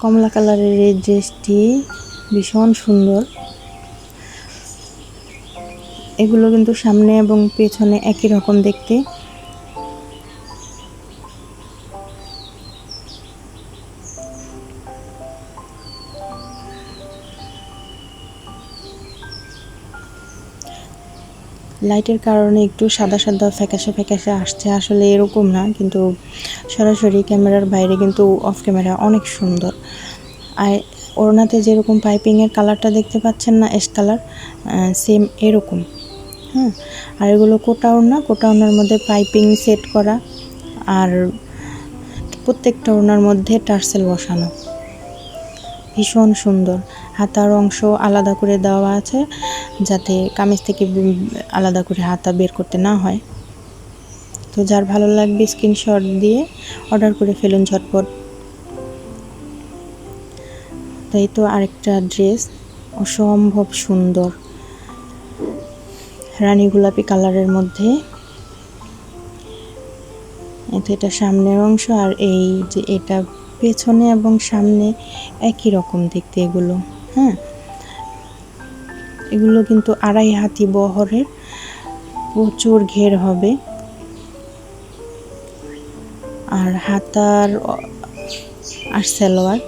কমলা কালারের এই ড্রেসটি ভীষণ সুন্দর। এগুলো কিন্তু সামনে এবং পেছনে একই রকম দেখতে। লাইটের কারণে একটু সাদা সাদা ফ্যাকাশে ফ্যাকাশে আসছে, আসলে এরকম না, কিন্তু সরাসরি ক্যামেরার বাইরে কিন্তু অফ ক্যামেরা অনেক সুন্দর। আর ওড়নাতে যেরকম পাইপিংয়ের কালারটা দেখতে পাচ্ছেন না, অ্যাশ কালার, সেম এরকম। হ্যাঁ, আর এগুলো কোটা ওড়নার মধ্যে পাইপিং সেট করা, আর প্রত্যেকটা ওড়নার মধ্যে টার্সেল বসানো, ভীষণ সুন্দর। হাতার অংশ আলাদা করে দেওয়া আছে যাতে কামিজ থেকে আলাদা করে হাতা বের করতে না হয়। তো যার ভালো লাগবে স্ক্রিনশট দিয়ে অর্ডার করে ফেলুন ঝটপট। তাই তো আরেকটা ড্রেস অসম্ভব সুন্দর, রানী গোলাপি কালারের মধ্যে। এটা সামনের অংশ, আর এই যে এটা পেছনে এবং সামনে একই রকম দেখতে এগুলো। হ্যাঁ, এগুলো কিন্তু 2.5 হাতি বহরের, প্রচুর ঘের হবে। আর হাতার আর সালোয়ার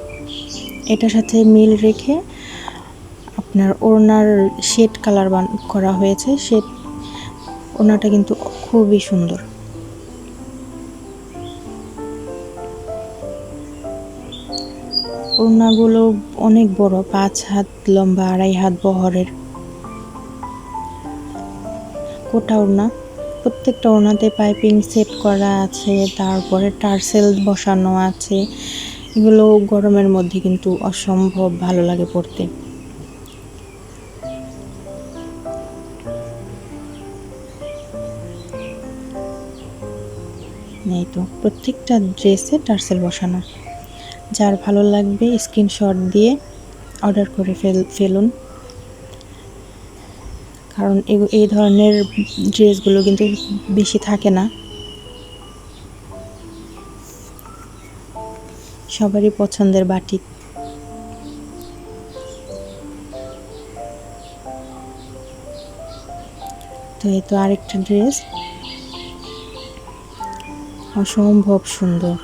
এটার সাথে মিল রেখে আপনার ওড়নার শেড কালার করা হয়েছে। শেড ওড়নাটা কিন্তু খুবই সুন্দর। ওড়নাগুলো অনেক বড়, 5 হাত লম্বা, 2.5 হাত বহরের। কোটা ওড়না, প্রত্যেকটা ওড়নাতে পাইপিং সেট করা আছে, তারপরে টার্সেল বসানো আছে। এগুলো গরমের মধ্যে কিন্তু অসম্ভব ভালো লাগে পরতে। এই তো প্রত্যেকটা ড্রেসে টার্সেল বসানো। যার ভালো লাগবে স্ক্রিনশট দিয়ে অর্ডার করে ফেলুন, কারণ এই ধরনের ড্রেসগুলো কিন্তু বেশি থাকে না, সবারই পছন্দের বাটিক। তো এই তো আরেকটা ড্রেস অসম্ভব সুন্দর।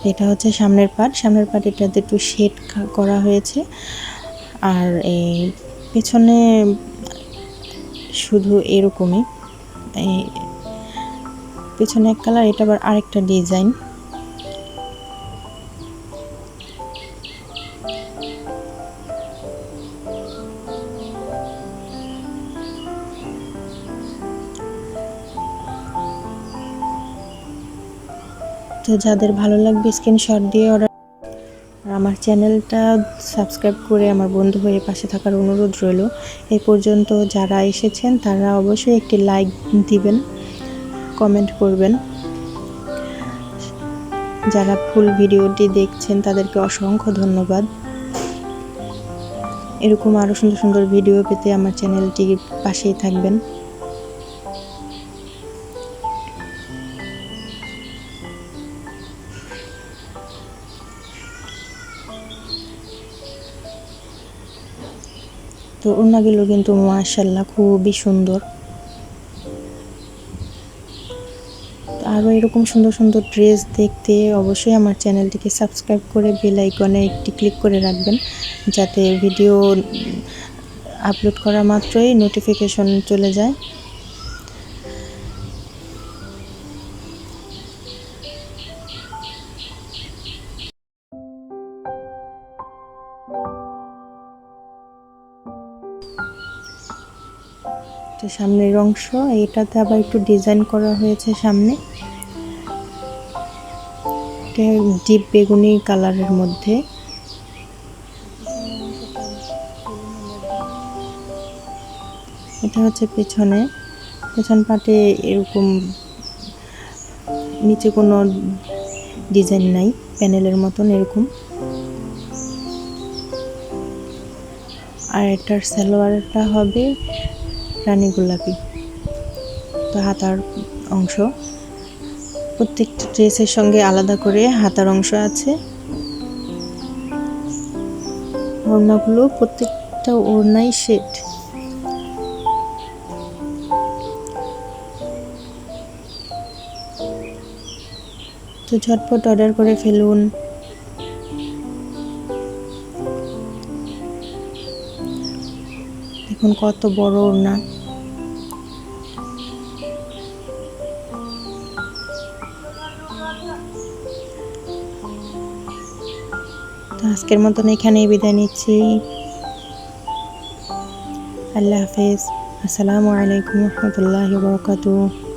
এটা হচ্ছে সামনের পাট, এটাতে একটু শেড করা হয়েছে। আর এই পেছনে শুধু এরকমই, এই পেছনে এক কালার, এটা আবার আরেকটা ডিজাইন। তো যাদের ভালো লাগবে স্ক্রিনশট দিয়ে অর্ডার। আর আমার চ্যানেলটা সাবস্ক্রাইব করে আমার বন্ধু হয়ে পাশে থাকার অনুরোধ রইল। এই পর্যন্ত যারা এসেছেন তারা অবশ্যই একটি লাইক দিবেন, কমেন্ট করবেন। যারা ফুল ভিডিওটি দেখছেন তাদেরকে অসংখ্য ধন্যবাদ। এরকম আরও সুন্দর সুন্দর ভিডিও পেতে আমার চ্যানেলটির পাশেই থাকবেন। তো ওড়নাগুলো কিন্তু মাশাআল্লাহ খুবই সুন্দর। আরও এরকম সুন্দর সুন্দর ড্রেস দেখতে অবশ্যই আমার চ্যানেলটিকে সাবস্ক্রাইব করে বেল আইকনে একটি ক্লিক করে রাখবেন, যাতে ভিডিও আপলোড করা মাত্রই নোটিফিকেশন চলে যায়। তো সামনের অংশ এটাতে আবার একটু ডিজাইন করা হয়েছে সামনে, ডিপ বেগুনি কালারের মধ্যে। এটা হচ্ছে পেছন পাটে এরকম নিচে কোনো ডিজাইন নাই, প্যানেলের মতন এরকম। আর এটার সালোয়ারটা হবে রানী গোলাপি। তো হাতার অংশ প্রত্যেকটা ড্রেসের সঙ্গে আলাদা করে হাতার অংশ আছে। ওড়নাগুলো প্রত্যেকটা ওড়নাই সেট। তো ঝটপট অর্ডার করে ফেলুন। দেখুন কত বড় ওড়না। তো আজকের মতন এখানেই বিদায় নিচ্ছি। আল্লাহ হাফেজ। আসসালামু আলাইকুম ওয়া রাহমাতুল্লাহি ওয়া বারাকাতুহু।